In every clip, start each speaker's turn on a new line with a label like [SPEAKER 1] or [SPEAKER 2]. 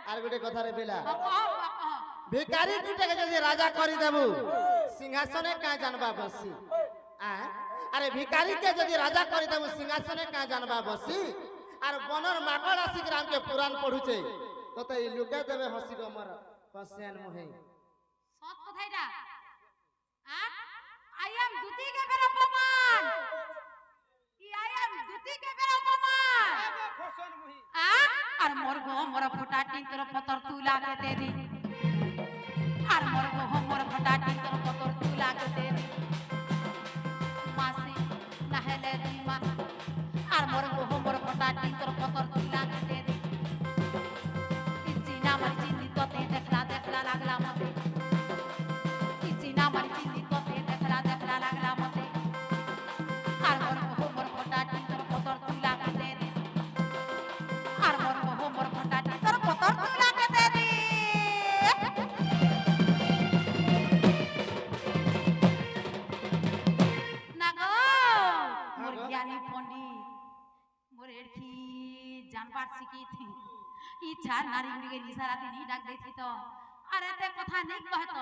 [SPEAKER 1] আর গোটে কথা রে বেলা ভিখারি দুটাকে যদি রাজা করে দেবু সিংহাসনে কা জানবা বসি আরে ভিখারি কে যদি রাজা করে দেবু সিংহাসনে কা জানবা বসি আর বনর মাকড় আসি গ্রামকে পুরাণ পড়ুছে তো এই লুকে দেবে হসি গো মর কসেন মুহে
[SPEAKER 2] সৎ কথাইটা আই এম দুতি কে বের অপমান আই এম দুতি কে বের অপমান
[SPEAKER 3] খসন মুহি
[SPEAKER 2] আর মোর ফোটা টিন তোর পতর তুলা কে দে দি আর মোর ফোটা টিন তোর পতর তুলা কে দে দি মাসি নাহেলে দি মাস আর মোর ফোটা টিন তোর পতর তুলা কে দে দি চিনা মারি চিনি তোতে দেখলা লাগলা মতে চিনা মারি চিনি তোতে দেখলা লাগলা মতে আর মোর ফোটা টিন তোর পতর তুলা কে দে দি আর মোর ফোটা টিন তোর পতর তুলা কে দে দি না গো মোর জ্ঞানী পণ্ডিত মোর এড়কি জানবার শিখিথি ইচ্ছা নারী গুড়িকে নিশারাতি নি ডাক দেছি তো আর এতে কথা নেই কহত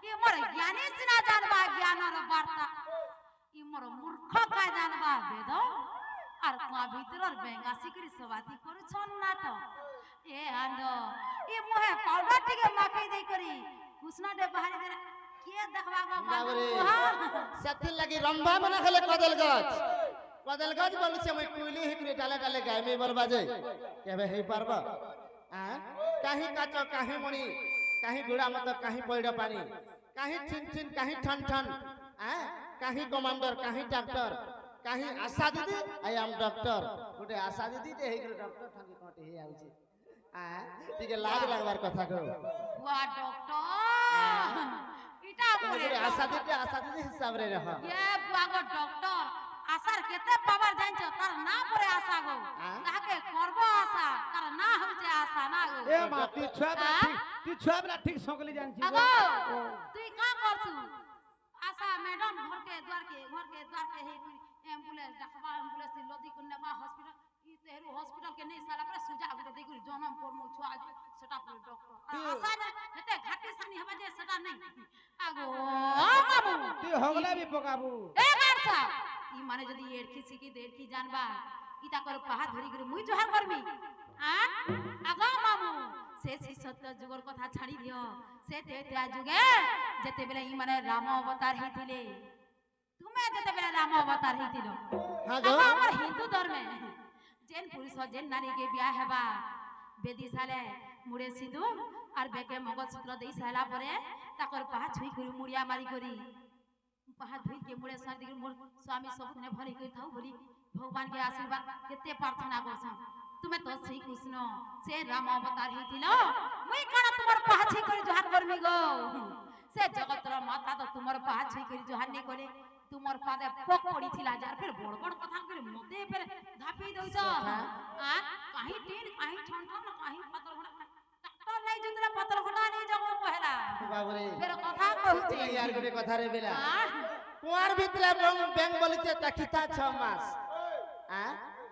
[SPEAKER 2] ই মোর জ্ঞানী সিনা জানবা জ্ঞানর বার্তা ই মোর মূর্খ কায় জানবা বেদ আর কুয়া ভিতরর বেঙ্গা শিকরি সবাতি করছন না তো এ আন্দ ই মোহে পাউডার টিকে মাখাই দেই করি কুসনা ডে বাহারি দে কে দেখবা গো
[SPEAKER 1] বাবরে সেতির লাগি রম্ভা মনে হলে কদল গাছ বলছে মই কুইলি হিকরি ডালে ডালে গাইমে বরবাজে কেবে হেই পারবা কাহি কাচ কাহি মণি কাহি গুড়া মত কাহি পয়ড় পানি কাহি छिन छिन কাহি ঠন ঠন কাহি কমান্ডর কাহি ডাক্তার কাহি আশা দিদি আই এম ডক্টর গোটে আশা দিদি তে হেই ডক্টর ঠাকি কটে হে আউছে টিকে লাজ লাগবার কথা গো
[SPEAKER 2] ওয়া ডক্টর ইটা
[SPEAKER 1] গোটে আশা দিদি হিসাব রে রহ
[SPEAKER 2] এ বুয়া গো ডক্টর আশার কেতে পাবার জানছ তার না পরে আশা গো তাহাকে করব আশা তার না হইছে আশা না গো
[SPEAKER 3] এ মা তুই ছুয়া বলা ঠিক সকলি জানছি
[SPEAKER 2] আগো তুই কা করছু আশা ম্যাডাম ঘরকে দ্বারকে হেই অ্যাম্বুলেন্স ডাকবা অ্যাম্বুলেন্স লদি কোন নেবা হসপিটাল ই তেরু হসপিটাল কে নেই সালা পরে সুজা গুতে দেই করি জনম করমু ছুয়া সেটা পরে ডক্টর আশা না হেতে ঘাটি সানি হবে যে সেটা নাই আগো মামু
[SPEAKER 3] তুই হগলা বি পকাবু
[SPEAKER 2] এ গারসা ই মানে যদি এড়কি শিখি দেড়কি জানবা ইটা করে পাহা ধরি করে মুই জহার করবি আগো মামু সে সত্য যুগর কথা ছাড়ি দিও সে তেয়া যুগে যেতে বেলে ই মানে রাম অবতার হইতিলে তুমি যেতে বেলে রাম অবতার হইতিল
[SPEAKER 1] হ্যাঁ গো
[SPEAKER 2] আমার হিন্দু ধর্মে যেন পুরুষ যেন নারী কে বিয়া হেবা বেদি সালে মুড়ে সিঁদুর আর বেকে মঙ্গলসূত্র দেই সাইলা পরে তাকর পাহা ছুই করি মুড়িয়া মারি করি পাহা ধুই के मुड़े सार दिग मोर स्वामी सबने भले कई थाउ बोली भगवान के आशीर्वाद केते प्रार्थना करछन तुमे तो श्री कृष्ण से राम अवतार हितिलो मुई काना तुमर पाछे करी जोहार करमी गो से जगतर माता तो तुमर पाछे करी जोहार नै करे तुमर पादे पक पड़ी थिला जार फिर बड़ बड़ कथा करे मते फिर धापी दउछ काहे टीन काहे ठन ठन काहे पातर घोड़ा डॉक्टर नै जुतरा पातर घोड़ा नै जगो पहला
[SPEAKER 1] बाबरे
[SPEAKER 2] फिर कथा कहूची
[SPEAKER 1] यार गोटे কথা রে বেলা কুয়ার ভিতরে ব্যাংক বলিছে টাকিতা 6 মাস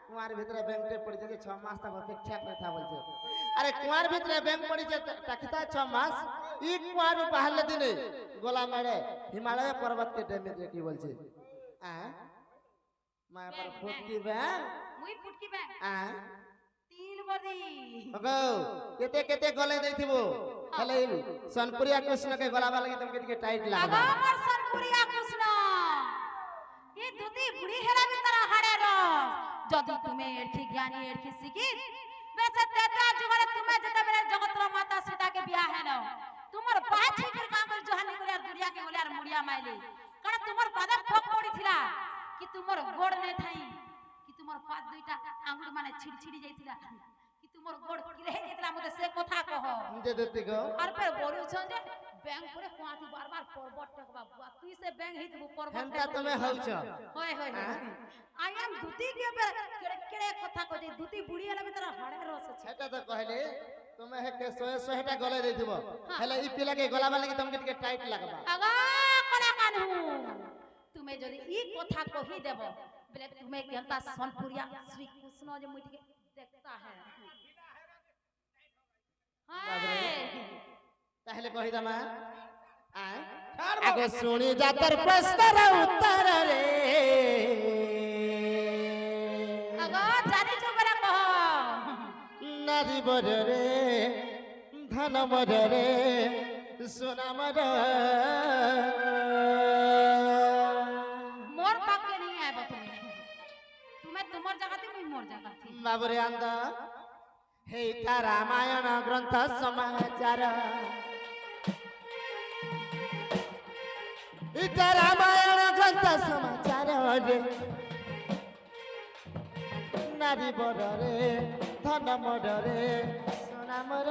[SPEAKER 1] কুয়ার ভিতরে ব্যাংকতে পড়িছে যে 6 মাস তক অপেক্ষা কথা বলছে আরে কুয়ার ভিতরে ব্যাংক পড়িছে টাকিতা 6 মাস ই কুয়ার বাহারলে দিনে গোলা মেড়ে হিমালয় পর্বত কে ডেমে যে কি বলছে মায়া पर ফুটকি ব্যাংক
[SPEAKER 2] মুই ফুটকি ব্যাংক তিল বদি
[SPEAKER 1] ওগো কেতে কেতে গলে দেইथिबो তাহলে সনপুরিয়া কৃষ্ণ কে গলাবা লাগি তুমি টিকে টাইট লাগা
[SPEAKER 2] আমার সনপুরিয়া কৃষ্ণ এই দুটি বুড়ি হেরা ভিতর হাড়ে রস যদি তুমি এরকি জ্ঞানী এরকি শিখি বেচে তেতা যুগরে তুমি যেতে বেলে জগতর মাতা সীতা কে বিয়া হেলো তোমার পাঁচ ছিকের কাম করে জহানি করে আর দুনিয়া কে বলে আর মুড়িয়া মাইলে কারণ তোমার পাদে পক পড়িছিলা কি তোমার গোড় নে থাই কি তোমার পাদ দুইটা আঙ্গুল মানে ছিড়ছিড়ি যাইছিলা কি তোমার গোড় কিলে যাইছিলা মতে সে কথা কহ
[SPEAKER 1] দে দেতে গো
[SPEAKER 2] আর পরে বলুছন যে ব্যাংক করে কোয়াটি বারবার পর্বত টেকবা বুয়া তুই সে ব্যাংক হিতবু পর্বত
[SPEAKER 1] হেনটা তুমি হউছ
[SPEAKER 2] হয় হয় আই এম দুতি কে কেড়ে কেড়ে কথা কই দুতি বুড়ি হেলা ভিতর হাড়ে রস আছে
[SPEAKER 1] সেটা তো কইলে তুমি হেকে 100টা গলে দেইथिबो হেলে ই পিলা কে গলাবা লাগি তুমি টিকে টাইট লাগবা
[SPEAKER 2] আগা কোনা কানু তুমি যদি ই কথা কহি দেব বলে তুমি কেনতা সনপুরিয়া শ্রী কৃষ্ণ যে মুই টিকে দেখতা है हां
[SPEAKER 1] তাহলে কহিদামা
[SPEAKER 3] ছাড়
[SPEAKER 1] আগে শুনি যাতর প্রশ্নর উত্তর রে
[SPEAKER 2] আগো জানি চুপরা কহ
[SPEAKER 1] নারী বরে ধন মরে সোনা মর
[SPEAKER 2] মোর পাকে नहीं आइबो তুমি তোমার জায়গাতে মুই মোর জায়গাতে
[SPEAKER 1] বাবরে আন্দ হেইটা রামায়ণ গ্রন্থ সমাচার এটা রামায়ণ গ্রন্থ সমাচার রে নারী বরে ধন মরে সোনা মর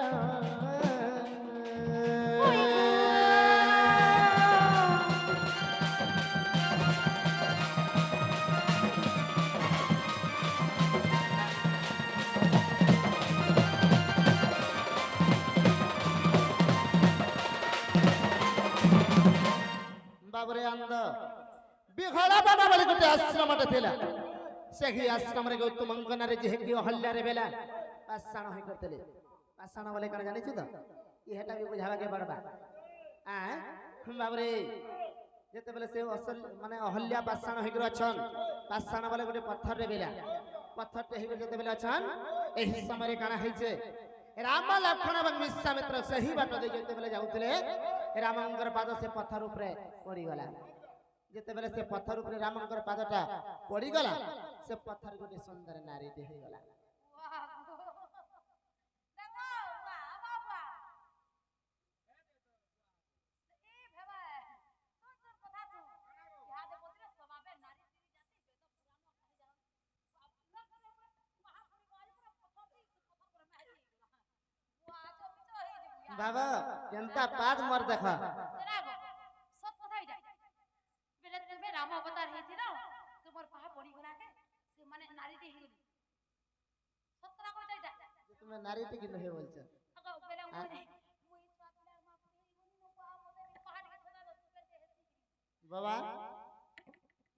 [SPEAKER 1] বাবরে আন্দ বিঘড়া বাবা বলে গোটে আশ্রমটা ଥିଲା ସେହି ଆଶ୍ରମରେ ଗୌତମଙ୍କନାରେ ଯେହେକି ଅହଲ୍ୟାରେ ବେଲା ପାଷାଣ ହୋଇ କରିଥିଲେ ପାଷାଣ ବୋଲେ କଣ ଜାଣିଛୁ ତ ଏଟା ବି ବୁଝାବାକେ ପଡବା ବାବରେ ଯେତେବେଳେ ସେ ଅସଲ ମାନେ ଅହଲ୍ୟା ପାଷାଣ ହେଇକରି ଅଛନ୍ ପାଷାଣ ବୋଲେ ଗୋଟେ ପଥରରେ ବେଲା ପଥରଟେ ହେଇକରି ଯେତେବେଳେ ଅଛନ୍ ଏହି ସମୟରେ କାଣା ହେଇଛେ ରାମ ଲକ୍ଷ୍ମଣ ଏବଂ ବିଶ୍ୱାମିତ୍ର ସେହି ବାଟ ଦେଇ ଯେତେବେଳେ ଯାଉଥିଲେ ରାମଙ୍କର ପାଦ ସେ ପଥର ଉପରେ ପଡ଼ିଗଲା ଯେତେବେଳେ ସେ ପଥର ଉପରେ ରାମଙ୍କର ପାଦଟା ପଡ଼ିଗଲା ସେ ପଥର ଗୋଟେ ସୁନ୍ଦର ନାରୀଟେ ହେଇଗଲା বাবা কেনতা পাদ মর দেখা
[SPEAKER 2] সত কথা এটা বেলে তুমি রাম অবতার হেইছিল তোমার পাহা পড়ি গলা কে সে মানে নারীতে হেইলি সতরা কইটা এটা
[SPEAKER 1] তুমি নারীতে কি নহে বলছ
[SPEAKER 2] আগো বেলে মুই সাতলার মা পুরি পাহা মনে পাহাড় কে খোদা
[SPEAKER 1] বাবা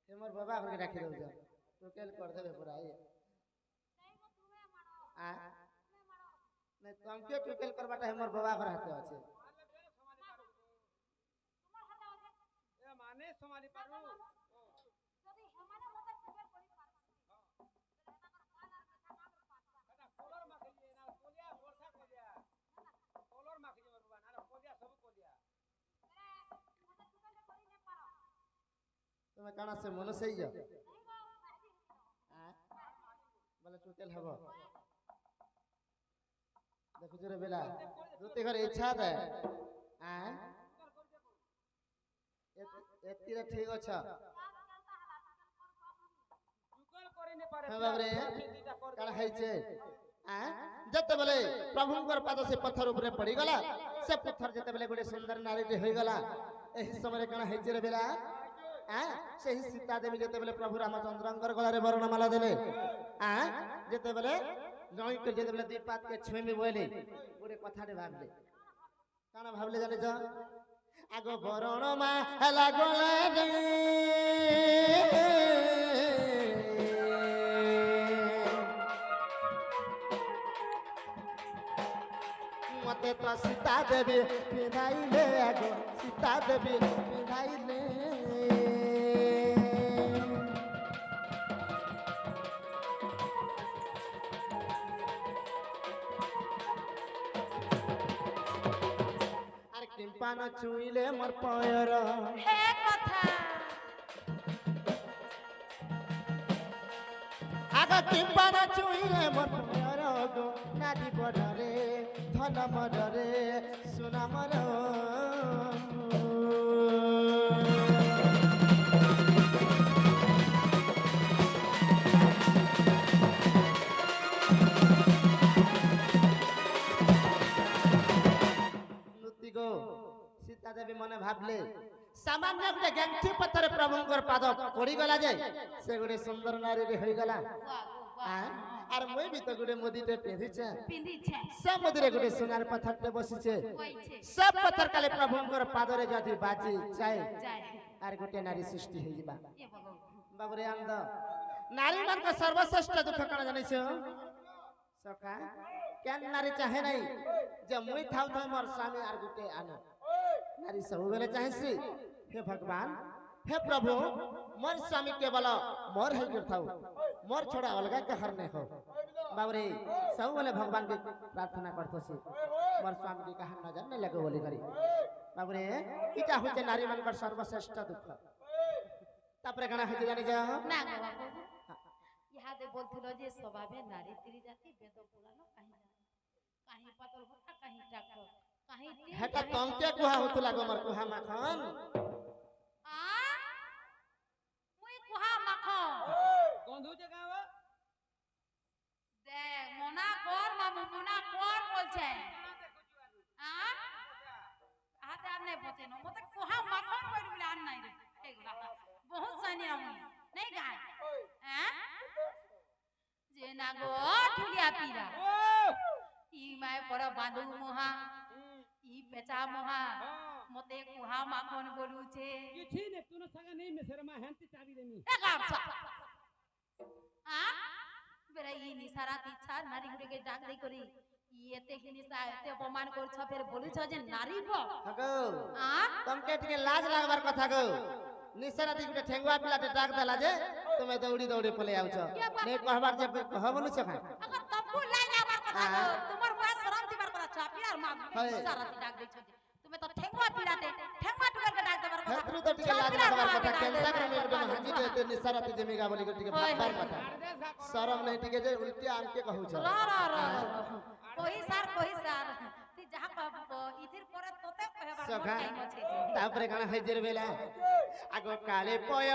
[SPEAKER 1] তোমার বাবা করে রাখি দউছ টোকেল কর দেবে পুরা এই আ नहीं तुमके टोकेल करबाटा हमर बाबा घर हाथे আছে
[SPEAKER 3] এ মানে সমালি পারু
[SPEAKER 2] যদি হেমানে মতে টুকেল করি পার
[SPEAKER 3] কলর মাখে লিয়ে না কোলিয়া বর্ষা কোলিয়া কলর মাখে যে বাবা না কোলিয়া সব কোলিয়া
[SPEAKER 2] মতে টুকেল করি নে পার
[SPEAKER 1] তুমি কানা সে মন সই যা বলে टोकेल হবো দেখো জরে বেলা দুতে ঘর ইচ্ছা দে এতিরে ঠিক আছে
[SPEAKER 3] টুকল করে নে পারে
[SPEAKER 1] হ্যাঁ বাবরে কাল হইছে যেতেবেলে প্রভুঙ্কর পাদ সে পথর উপরে পড়ি গলা সে পথর যেতেবেলে গোটে সুন্দর নারীটি হয়ে গলা এই সময় কানা হইছে রে বেলা সেই সীতা দেবী যেতেবেলে প্রভু রামচন্দ্রঙ্কর গলারে বর্ণমালা দেলে যেতেবেলে জয় করে যেতেবেলে দুই পাতকে ছুঁইমি বইলে গোটে কথাটে ভাবলে কানা ভাবলে জানিছ আগ বরণ মা হেলা গলা রে মতে তো সীতা দেবী পিঁধাইলে আগ সীতা দেবী পিঁধাইলে পান চুইলে মোর পয়র
[SPEAKER 2] হে কথা
[SPEAKER 1] আগা পান চুইলে মোর পয়র গো নারী বড়রে ধন মরে সোনা মর সীতা দেবী মনে ভাবলে সামান্য গোটে গাঁঠি পথরে প্রভুঙ্কর পাদ পড়ি গলা যে সে গোটে সুন্দর নারী হয়ে গলা আর মুই বি তো গোটে মুদিতে পিঁধিছে
[SPEAKER 2] পিন্দিছে
[SPEAKER 1] সে মুদিরে গোটে সোনার পথরতে বসিছে
[SPEAKER 2] কইছে
[SPEAKER 1] সব পথর কালে প্রভুঙ্কর পাদরে যদি বাজি যায়
[SPEAKER 2] যায়
[SPEAKER 1] আর গোটে নারী সৃষ্টি হয়ে যাবা
[SPEAKER 2] এ ভগবান
[SPEAKER 1] বাবরে আনন্দ নারী ମାନଙ୍କ সর্বশ্রেষ্ঠ দুঃখ কাଣା জানিছ সকা কেন নারী চাহে নাই যে মুই থাও থাও মোর স্বামী আর গুটে আনো নারী ସବୁବେଳେ ଚାହେଁସି हे भगवान हे प्रभु मोर स्वामी केवल मोर है गिरथाउ मोर छोड़ा अलगा कहर नहीं हो बाबरे ସବୁବେଳେ भगवान के प्रार्थना करतोसी मोर स्वामी के कहर नजर नहीं लगे बोली करी बाबरे इटा होते नारी मानकर सर्वश्रेष्ठ दुख तापरे गाना है जानी जा
[SPEAKER 2] ना गो बाबू इहादे बोलथिलो जे स्वभावे नारी तिरी जाति वेद पुराण काहे पातल होता काहे टाक काहे
[SPEAKER 1] हेटा तंके कुहा होतु लागो मोर कुहा माखन
[SPEAKER 2] आ मुई कुहा माखन
[SPEAKER 3] গন্ধু যে গাওয়া
[SPEAKER 2] দে মনা কর মামু মনা কর বলছে আ হাতে আর নাই পচে ন মতে কুহা মাখন কইরি বলে আর নাই রে এগুলা বহুত সানি আমি নাই গায় হ্যাঁ যে না গো ঠুলিয়া পীরা ই মায় পড় বাঁধু মহা ই পেচা মহা মতে কুহা মাখন বলুছে
[SPEAKER 3] কিছু নে তুনো সাগা নেই মেসেরমা হ্যান্তি চাবি দেনি
[SPEAKER 2] এ গামছা আ বেরা ই নিসারাত ইচ্ছা নারী গুড়িকে ডাক দেই করি এতে হিনিসা এতে অপমান করছ ফের বলিছ যে নারী ব
[SPEAKER 1] হগো
[SPEAKER 2] আ
[SPEAKER 1] तमके टिके लाज लागबार कथा गो निसरा दी गुटे ठेंगुआ पिलाटे डाक देला जे तुमे दौड़ी दौड़ी पले आउछ ने कहबार जे कह बोलु छ खान
[SPEAKER 2] अगर तब्बू लाई जाबार কথা গো তোমার বয় শরম দিবার কথা ছ পিলার মা
[SPEAKER 1] হয়।
[SPEAKER 2] নিসারাত ডাক দেইছ যে তুমি তো ঠেঙ্গুয়া পিলাতে ঠেঙ্গুয়া টুকারকে ডাক দেবার কথা
[SPEAKER 1] हेतरु तो टिके लाज लागबार कथा केनता करे में गुटे हाजी देते निसरा ती जमीगा बोली के टिके भागबार कथा शरम नहीं टिके जे उल्टी आमके कहू छ
[SPEAKER 2] कोई सार ती जहा कहब इथिर परे तोते कहबार
[SPEAKER 1] सखा
[SPEAKER 2] टाइम আছে যে
[SPEAKER 1] तापरे गाना हाजिर बेला आगो काले पय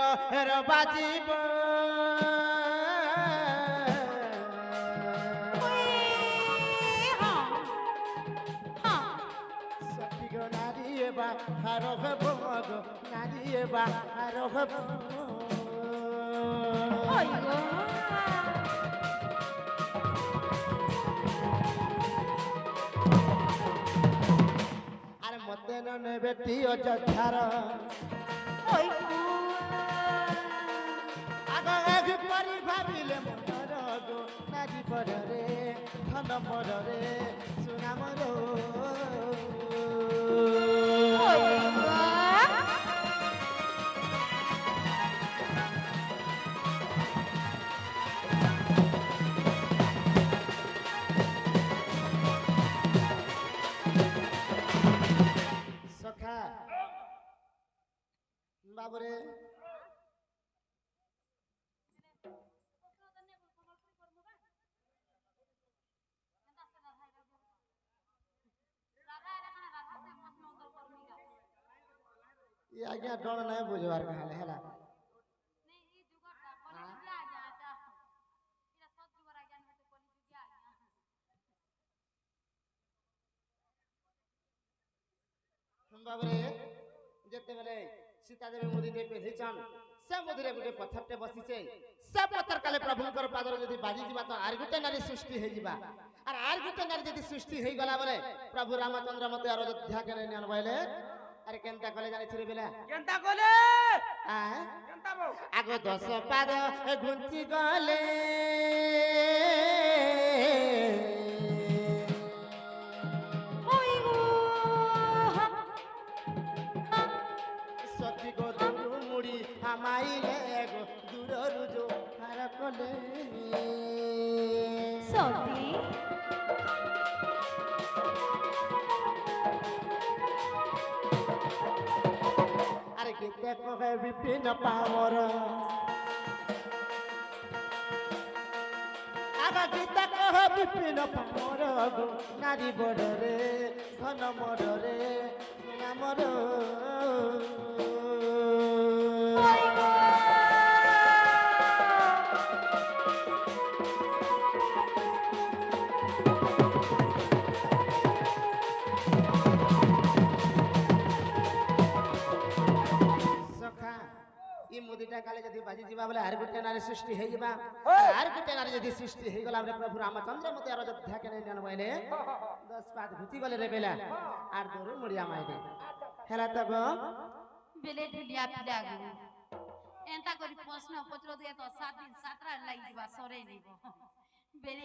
[SPEAKER 1] र बाजीब सखी गो नारी बा हारो गो नारी बा हारो गो अरे मते न बेटी अजधार आगो एक परी भाबिले मनर गो नारी पडरे धन मररे सुना मरो सखा बाबरे ये आज्ञा डर नहीं बुझवार कहले हला बाबरे जते बेले सीता देवी मुदी दे पेहिचान से मुदी रे गुटे पत्थरटे बसिचे से पत्थर काले प्रभुकर पादर जदी बाजी जिबा तो आर गुटे नारी सृष्टि हे जिबा और आर गुटे नारी जदी सृष्टि हे गला बोले प्रभु रामचंद्र मते अयोध्या के ने अनबैले अरे केनता कले जानि छिरे बेला
[SPEAKER 3] কেনতা কলে
[SPEAKER 1] आ
[SPEAKER 3] কেনতা বউ
[SPEAKER 1] आगो 10 पाद घुंची गले सती गो दूर मुड़ी हमाइले गो दूर जो हार कले
[SPEAKER 2] সতী
[SPEAKER 1] अरे गीते कहे विपिन पावर आगा गीते कहे विपिन पावर गो नारी बड़रे धन मररे नामर सखा ई मुदीटा काले जदी बाजी जीवा बोले हर गुटे नारी सृष्टि हे जीवा हर गुटे नारी जदी सृष्टि हे गला रे प्रभु रामचंद्र मते अयोध्या के ने बनबैले 10 पात घुची गले रे बेला आर दोरु मुड़िया माइले हेला तब
[SPEAKER 2] बेले ढुलिया पिला गो एंता करी प्रश्न पत्र दिए तो 7 दिन 7 रात लागि जीवा सरे नहीं बेले